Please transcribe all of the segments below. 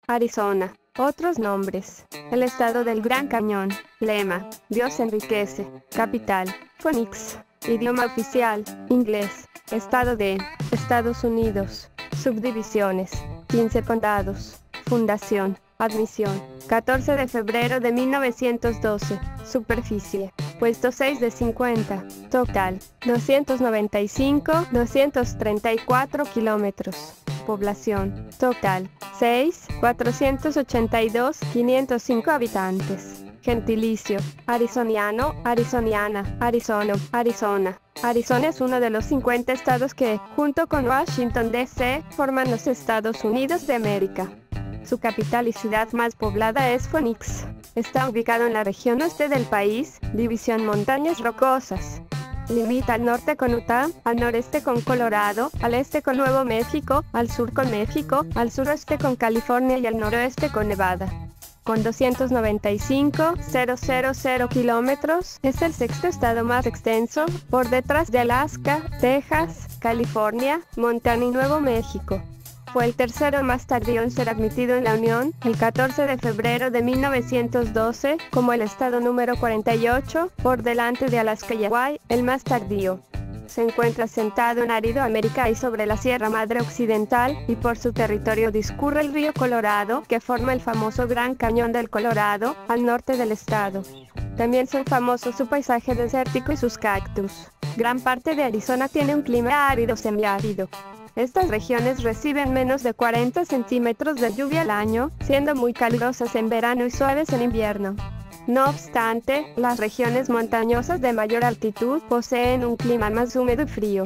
Arizona. Otros nombres. El estado del Gran Cañón. Lema. Dios enriquece. Capital. Phoenix. Idioma oficial. Inglés. Estado de Estados Unidos. Subdivisiones. 15 condados. Fundación. Admisión. 14 de febrero de 1912. Superficie. Puesto 6 de 50. Total. 295,234 kilómetros. Población. Total. 6,482,505 habitantes. Gentilicio. Arizoniano, arizoniana, arizono, Arizona. Arizona es uno de los 50 estados que, junto con Washington D.C., forman los Estados Unidos de América. Su capital y ciudad más poblada es Phoenix. Está ubicado en la región oeste del país, división montañas rocosas. Limita al norte con Utah, al noreste con Colorado, al este con Nuevo México, al sur con México, al suroeste con California y al noroeste con Nevada. Con 295,000 kilómetros, es el sexto estado más extenso, por detrás de Alaska, Texas, California, Montana y Nuevo México. Fue el tercero más tardío en ser admitido en la Unión, el 14 de febrero de 1912, como el estado número 48, por delante de Alaska y Hawái, el más tardío. Se encuentra asentado en árido América y sobre la Sierra Madre Occidental, y por su territorio discurre el río Colorado, que forma el famoso Gran Cañón del Colorado, al norte del estado. También son famosos su paisaje desértico y sus cactus. Gran parte de Arizona tiene un clima árido semiárido. Estas regiones reciben menos de 40 centímetros de lluvia al año, siendo muy calurosas en verano y suaves en invierno. No obstante, las regiones montañosas de mayor altitud poseen un clima más húmedo y frío.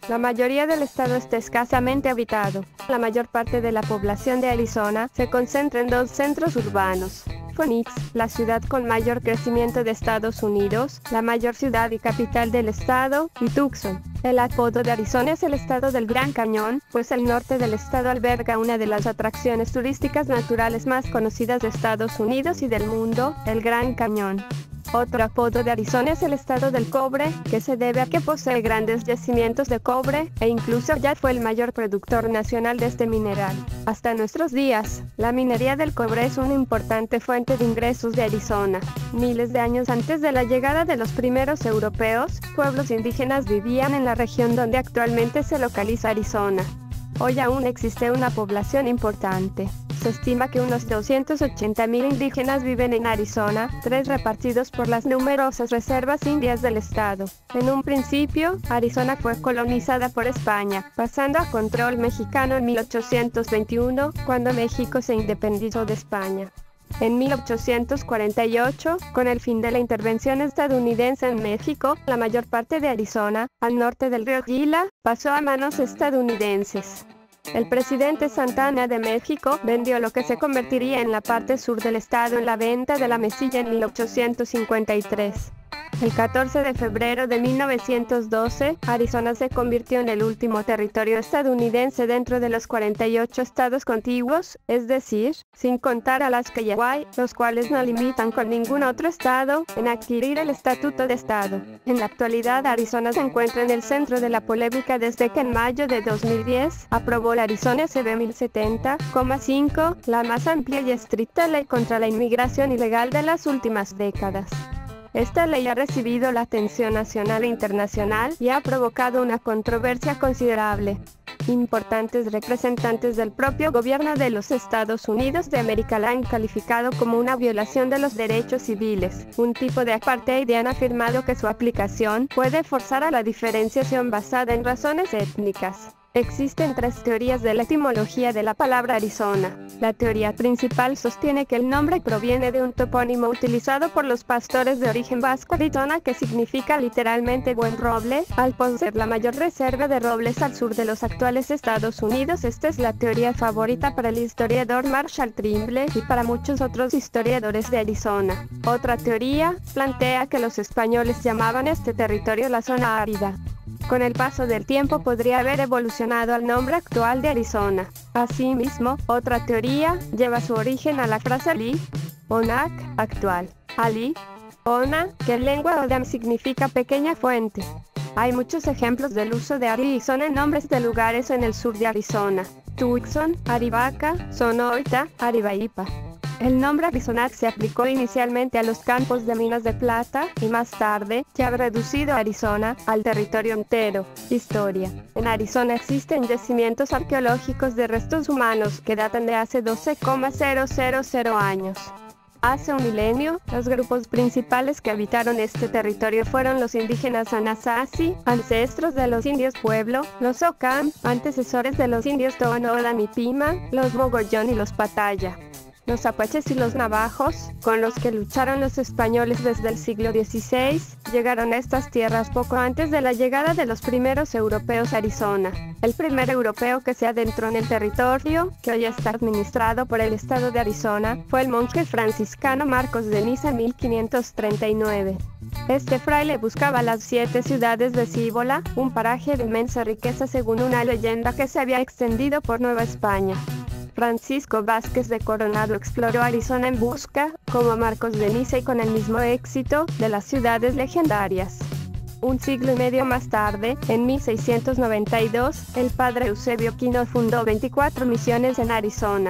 La mayoría del estado está escasamente habitado. La mayor parte de la población de Arizona se concentra en dos centros urbanos. Phoenix, la ciudad con mayor crecimiento de Estados Unidos, la mayor ciudad y capital del estado, y Tucson. El apodo de Arizona es el estado del Gran Cañón, pues el norte del estado alberga una de las atracciones turísticas naturales más conocidas de Estados Unidos y del mundo, el Gran Cañón. Otro apodo de Arizona es el estado del cobre, que se debe a que posee grandes yacimientos de cobre, e incluso ya fue el mayor productor nacional de este mineral. Hasta nuestros días, la minería del cobre es una importante fuente de ingresos de Arizona. Miles de años antes de la llegada de los primeros europeos, pueblos indígenas vivían en la región donde actualmente se localiza Arizona. Hoy aún existe una población importante. Se estima que unos 280,000 indígenas viven en Arizona, 3 repartidos por las numerosas reservas indias del estado. En un principio, Arizona fue colonizada por España, pasando a control mexicano en 1821, cuando México se independizó de España. En 1848, con el fin de la intervención estadounidense en México, la mayor parte de Arizona, al norte del río Gila, pasó a manos estadounidenses. El presidente Santa Anna de México vendió lo que se convertiría en la parte sur del estado en la venta de la Mesilla en 1853. El 14 de febrero de 1912, Arizona se convirtió en el último territorio estadounidense dentro de los 48 estados contiguos, es decir, sin contar Alaska y Hawái, los cuales no limitan con ningún otro estado, en adquirir el estatuto de estado. En la actualidad, Arizona se encuentra en el centro de la polémica desde que en mayo de 2010, aprobó la Arizona SB 1070,5, la más amplia y estricta ley contra la inmigración ilegal de las últimas décadas. Esta ley ha recibido la atención nacional e internacional y ha provocado una controversia considerable. Importantes representantes del propio gobierno de los Estados Unidos de América la han calificado como una violación de los derechos civiles, un tipo de apartheid, y han afirmado que su aplicación puede forzar a la diferenciación basada en razones étnicas. Existen 3 teorías de la etimología de la palabra Arizona. La teoría principal sostiene que el nombre proviene de un topónimo utilizado por los pastores de origen vasco Arizona, que significa literalmente buen roble, al poseer la mayor reserva de robles al sur de los actuales Estados Unidos. Esta es la teoría favorita para el historiador Marshall Trimble y para muchos otros historiadores de Arizona. Otra teoría plantea que los españoles llamaban este territorio la zona árida. Con el paso del tiempo podría haber evolucionado al nombre actual de Arizona. Asimismo, otra teoría lleva su origen a la frase Ali, Onak, actual. Ali, Ona, que en lengua Odam significa pequeña fuente. Hay muchos ejemplos del uso de Arizona en nombres de lugares en el sur de Arizona. Tucson, Arivaca, Sonoita, Arivaipa. El nombre Arizona se aplicó inicialmente a los campos de minas de plata y más tarde, ya reducido a Arizona, al territorio entero. Historia. En Arizona existen yacimientos arqueológicos de restos humanos que datan de hace 12,000 años. Hace un milenio, los grupos principales que habitaron este territorio fueron los indígenas Anasazi, ancestros de los indios Pueblo, los Ocam, antecesores de los indios Tohono-O'odham y Pima, los Mogollón y los Pataya. Los apaches y los navajos, con los que lucharon los españoles desde el siglo XVI, llegaron a estas tierras poco antes de la llegada de los primeros europeos a Arizona. El primer europeo que se adentró en el territorio, que hoy está administrado por el estado de Arizona, fue el monje franciscano Marcos de Niza en 1539. Este fraile buscaba las 7 ciudades de Cíbola, un paraje de inmensa riqueza según una leyenda que se había extendido por Nueva España. Francisco Vázquez de Coronado exploró Arizona en busca, como Marcos de Niza y con el mismo éxito, de las ciudades legendarias. Un siglo y medio más tarde, en 1692, el padre Eusebio Quino fundó 24 misiones en Arizona.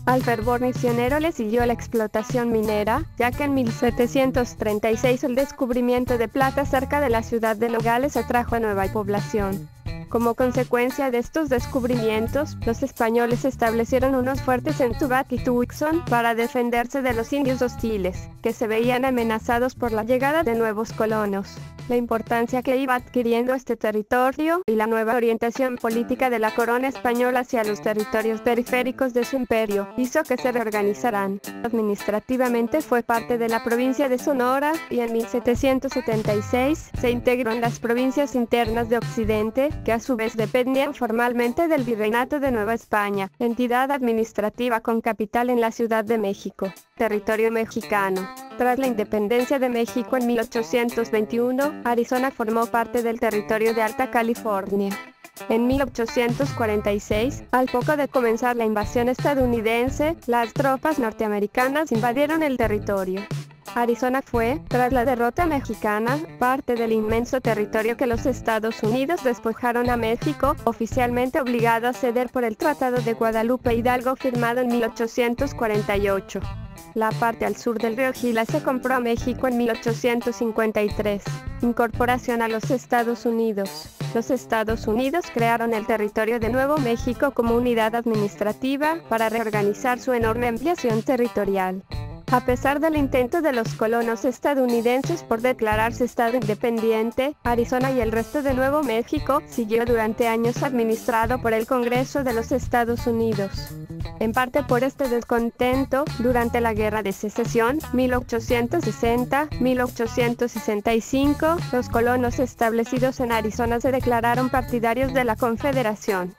Al fervor misionero le siguió la explotación minera, ya que en 1736 el descubrimiento de plata cerca de la ciudad de Nogales atrajo a nueva población. Como consecuencia de estos descubrimientos, los españoles establecieron unos fuertes en Tubac y Tucson para defenderse de los indios hostiles, que se veían amenazados por la llegada de nuevos colonos. La importancia que iba adquiriendo este territorio y la nueva orientación política de la corona española hacia los territorios periféricos de su imperio hizo que se reorganizaran. Administrativamente fue parte de la provincia de Sonora y en 1776 se integró en las provincias internas de Occidente, que a su vez dependían formalmente del Virreinato de Nueva España, entidad administrativa con capital en la Ciudad de México. Territorio mexicano. Tras la independencia de México en 1821, Arizona formó parte del territorio de Alta California. En 1846, al poco de comenzar la invasión estadounidense, las tropas norteamericanas invadieron el territorio. Arizona fue, tras la derrota mexicana, parte del inmenso territorio que los Estados Unidos despojaron a México, oficialmente obligado a ceder por el Tratado de Guadalupe Hidalgo firmado en 1848. La parte al sur del río Gila se compró a México en 1853. Incorporación a los Estados Unidos. Los Estados Unidos crearon el territorio de Nuevo México como unidad administrativa para reorganizar su enorme ampliación territorial. A pesar del intento de los colonos estadounidenses por declararse estado independiente, Arizona y el resto de Nuevo México siguió durante años administrado por el Congreso de los Estados Unidos. En parte por este descontento, durante la Guerra de Secesión, 1860-1865, los colonos establecidos en Arizona se declararon partidarios de la Confederación.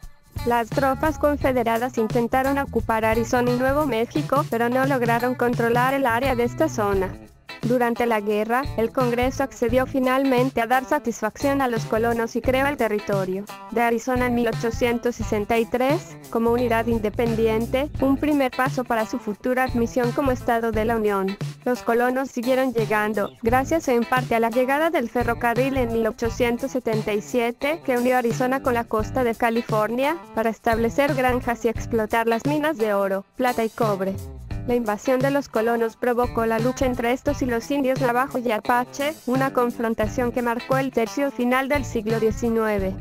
Las tropas confederadas intentaron ocupar Arizona y Nuevo México, pero no lograron controlar el área de esta zona. Durante la guerra, el Congreso accedió finalmente a dar satisfacción a los colonos y creó el territorio de Arizona en 1863, como unidad independiente, un primer paso para su futura admisión como Estado de la Unión. Los colonos siguieron llegando, gracias en parte a la llegada del ferrocarril en 1877, que unió Arizona con la costa de California, para establecer granjas y explotar las minas de oro, plata y cobre. La invasión de los colonos provocó la lucha entre estos y los indios navajo y apache, una confrontación que marcó el tercio final del siglo XIX.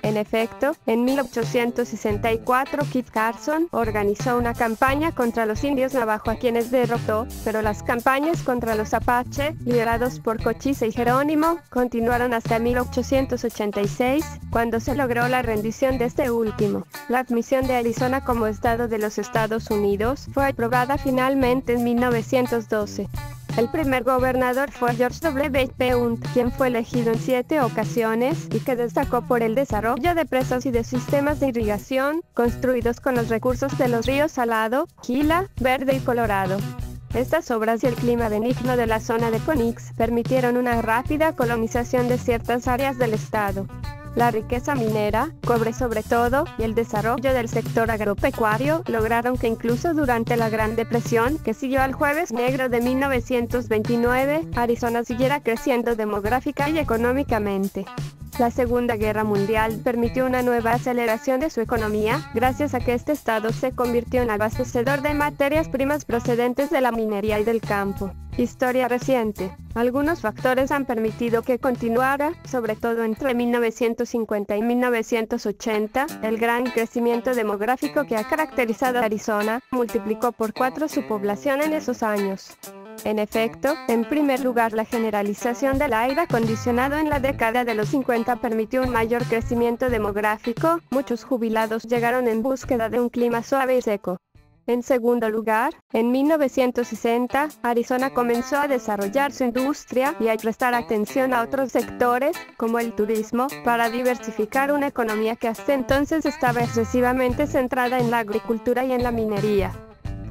En efecto, en 1864 Kit Carson organizó una campaña contra los indios navajo a quienes derrotó, pero las campañas contra los apache, liderados por Cochise y Jerónimo, continuaron hasta 1886, cuando se logró la rendición de este último. La admisión de Arizona como estado de los Estados Unidos fue aprobada finalmente en 1912. El primer gobernador fue George W. Punt, quien fue elegido en 7 ocasiones y que destacó por el desarrollo de presas y de sistemas de irrigación, construidos con los recursos de los ríos Salado, Gila, Verde y Colorado. Estas obras y el clima benigno de la zona de Phoenix permitieron una rápida colonización de ciertas áreas del estado. La riqueza minera, cobre sobre todo, y el desarrollo del sector agropecuario lograron que incluso durante la Gran Depresión, que siguió al Jueves Negro de 1929, Arizona siguiera creciendo demográfica y económicamente. La Segunda Guerra Mundial permitió una nueva aceleración de su economía, gracias a que este estado se convirtió en abastecedor de materias primas procedentes de la minería y del campo. Historia reciente. Algunos factores han permitido que continuara, sobre todo entre 1950 y 1980, el gran crecimiento demográfico que ha caracterizado a Arizona, multiplicó por 4 su población en esos años. En efecto, en primer lugar, la generalización del aire acondicionado en la década de los 50 permitió un mayor crecimiento demográfico. Muchos jubilados llegaron en búsqueda de un clima suave y seco. En segundo lugar, en 1960, Arizona comenzó a desarrollar su industria y a prestar atención a otros sectores, como el turismo, para diversificar una economía que hasta entonces estaba excesivamente centrada en la agricultura y en la minería.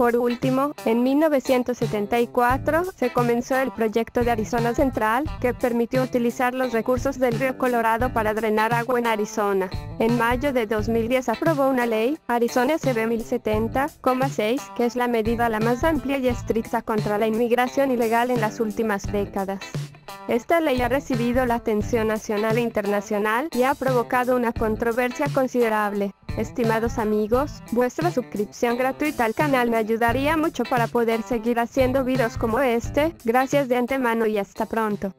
Por último, en 1974, se comenzó el proyecto de Arizona Central, que permitió utilizar los recursos del río Colorado para drenar agua en Arizona. En mayo de 2010 aprobó una ley, Arizona SB 1070,6, que es la medida la más amplia y estricta contra la inmigración ilegal en las últimas décadas. Esta ley ha recibido la atención nacional e internacional y ha provocado una controversia considerable. Estimados amigos, vuestra suscripción gratuita al canal me ayudaría mucho para poder seguir haciendo videos como este. Gracias de antemano y hasta pronto.